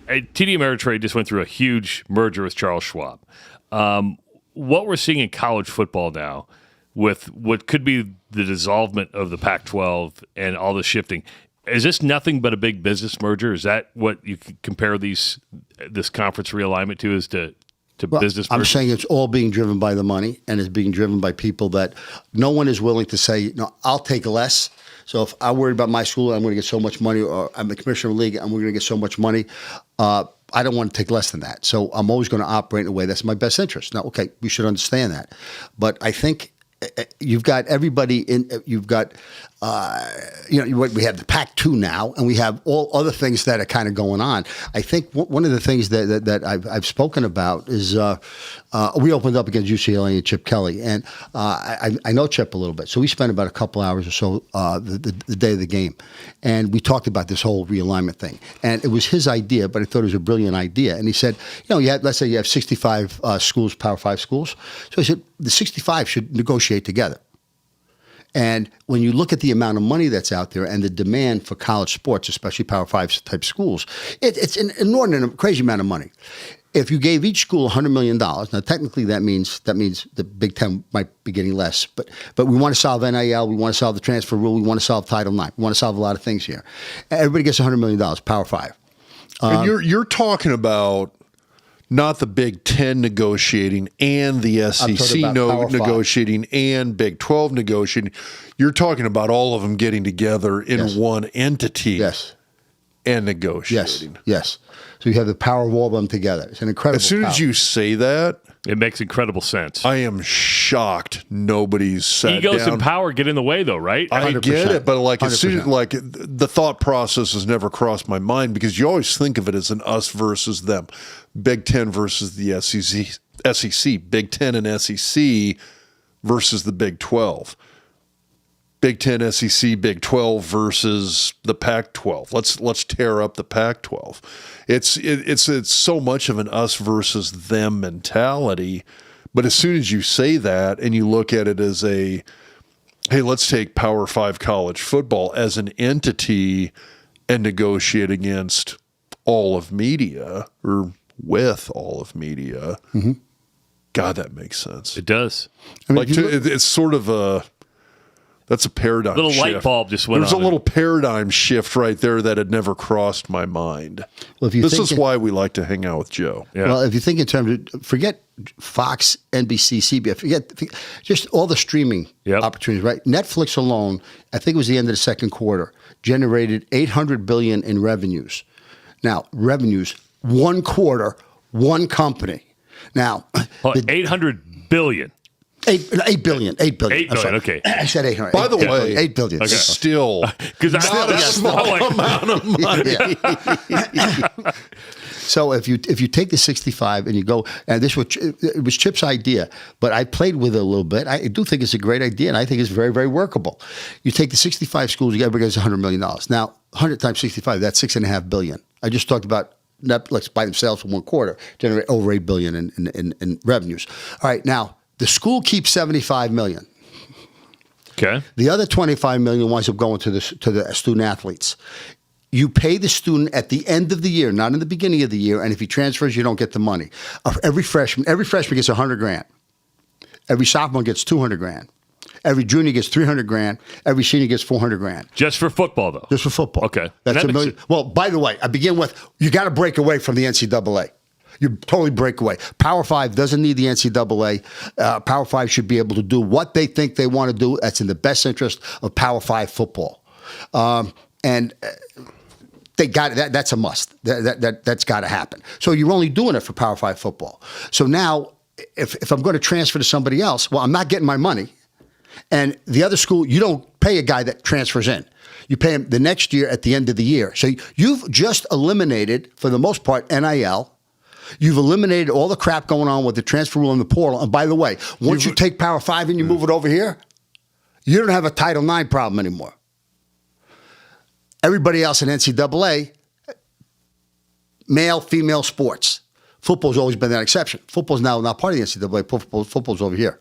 TD Ameritrade just went through a huge merger with Charles Schwab. What we're seeing in college football now, with what could be the dissolvement of the Pac-12 and all the shifting, is this nothing but a big business merger? Is that what you could compare this conference realignment to? Is to business merger? I'm saying it's all being driven by the money, and it's being driven by people that no one is willing to say, no, I'll take less. So if I worry about my school, I'm going to get so much money, or I'm the commissioner of the league, and we're going to get so much money, I don't want to take less than that. So I'm always going to operate in a way that's in my best interest. Now, okay, we should understand that. But I think you've got everybody in, you've got, we have the Pac-2 now, and we have all other things that are kind of going on. I think one of the things that I've spoken about is we opened up against UCLA and Chip Kelly, and I know Chip a little bit. So we spent about a couple hours or so the day of the game, and we talked about this whole realignment thing. And it was his idea, but I thought it was a brilliant idea. And he said, let's say you have 65 schools, Power 5 schools. So he said the 65 should negotiate together. And when you look at the amount of money that's out there and the demand for college sports, especially Power 5 type schools, it's an inordinate, crazy amount of money. If you gave each school $100 million, now technically that means the Big Ten might be getting less, but we want to solve NIL, we want to solve the transfer rule, we want to solve Title IX, we want to solve a lot of things here. Everybody gets $100 million, Power 5. And you're talking about not the Big Ten negotiating and the SEC negotiating and Big 12 negotiating. You're talking about all of them getting together in one entity. Yes. And negotiating. Yes. So you have the power of all of them together. It's an incredible As soon as you say that, it makes incredible sense. I am shocked nobody's sat Egos down. and power get in the way, though, right? I get it, but like 100%. as soon as the thought process has never crossed my mind, because you always think of it as an us versus them, Big Ten versus the SEC, Big Ten and SEC versus the Big 12. Big Ten, SEC, Big 12 versus the Pac-12. Let's tear up the Pac-12. It's so much of an us versus them mentality. But as soon as you say that and you look at it as hey, let's take Power 5 college football as an entity and negotiate against all of media or with all of media. Mm-hmm. God, that makes sense. It does. It's sort of that's a paradigm shift. Little light bulb just went on. There's a little paradigm shift right there that had never crossed my mind. Well, this is why we like to hang out with Joe. Yeah. Well, if you think in terms of, forget Fox, NBC, CBS, forget just all the streaming opportunities, right? Netflix alone, I think it was the end of the second quarter, generated $800 billion in revenues. Now, revenues, one quarter, one company. Now, $800 billion. $8 billion. $8 billion. $8 billion, okay. I said 800. By the way, $8 billion. Okay. Still not a small amount of money. So if you take the 65 and you go, and it was Chip's idea, but I played with it a little bit. I do think it's a great idea, and I think it's very, very workable. You take the 65 schools, you everybody gets $100 million. Now, 100 times 65, that's $6.5 billion. I just talked about Netflix by themselves for one quarter generate over $8 billion in revenues. All right, now the school keeps $75 million. Okay. The other $25 million winds up going to the student athletes. You pay the student at the end of the year, not in the beginning of the year, and if he transfers, you don't get the money. Every freshman gets $100,000. Every sophomore gets $200,000. Every junior gets $300,000. Every senior gets $400,000. Just for football, though. Just for football. Okay. That's $1 million. Well, by the way, I begin with you got to break away from the NCAA. You totally break away. Power 5 doesn't need the NCAA. Power 5 should be able to do what they think they want to do. That's in the best interest of Power 5 football. And they got that. That's a must. That's got to happen. So you're only doing it for Power 5 football. So now, if I'm going to transfer to somebody else, well, I'm not getting my money. And the other school, you don't pay a guy that transfers in. You pay him the next year at the end of the year. So you've just eliminated, for the most part, NIL. You've eliminated all the crap going on with the transfer rule and the portal. And by the way, once you take Power 5 and you move it over here, you don't have a Title IX problem anymore. Everybody else in NCAA, male, female sports. Football's always been that exception. Football's now not part of the NCAA. Football's over here.